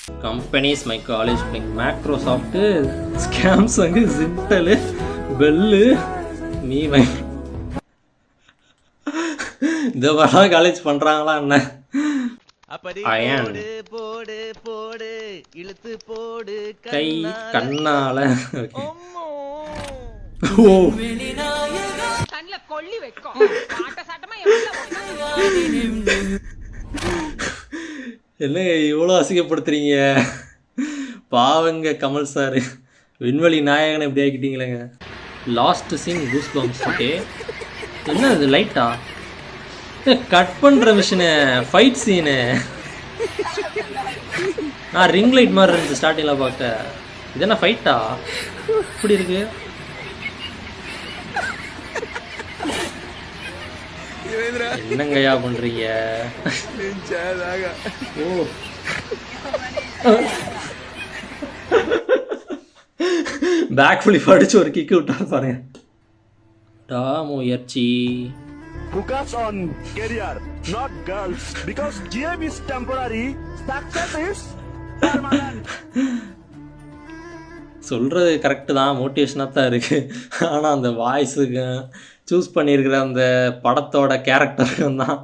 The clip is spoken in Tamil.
கம்பெனிஸ் மை காலேஜ் பிளிங் மைக்ரோசாஃப்ட்டு ஸ்கேம்சங்கு ஜிண்டலு பெல்லு மீ மை இந்த மாதிரிலாம் காலேஜ் பண்ணுறாங்களா என்ன? அயன் போடு போடு இழுத்து போடு கை கண்ணால ஓ கண்ணுல கொள்ளி வைக்கும் என்ன இவ்வளோ அசிங்கப்படுத்துறீங்க? பாவங்க கமல் சார், விண்வெளி நாயகனை எப்படி ஆக்கிட்டீங்களேங்க. Last scene goosebumps. Okay, என்ன இது லைட்டா கட் பண்ணுற மிஷினு ஃபைட் சீனு. நான் ரிங் லைட் மாதிரி இருந்துச்சு ஸ்டார்டிங்கில் பார்க்க. இது என்ன ஃபைட்டா இப்படி இருக்கு? என்னங்கய்யா பண்றீங்க? ஓ பேக் ஃபிளிப் அடிச்சு ஒரு கிக் விட்டாரு பாருங்க. முயற்சி. Focus on career, not girls, because game is temporary, success is permanent. சொல்கிறது கரெக்டு தான், மோட்டிவேஷனாக தான் இருக்குது. ஆனால் அந்த வாய்ஸுக்கு சூஸ் பண்ணியிருக்கிற அந்த படத்தோட கேரக்டருக்கும் தான்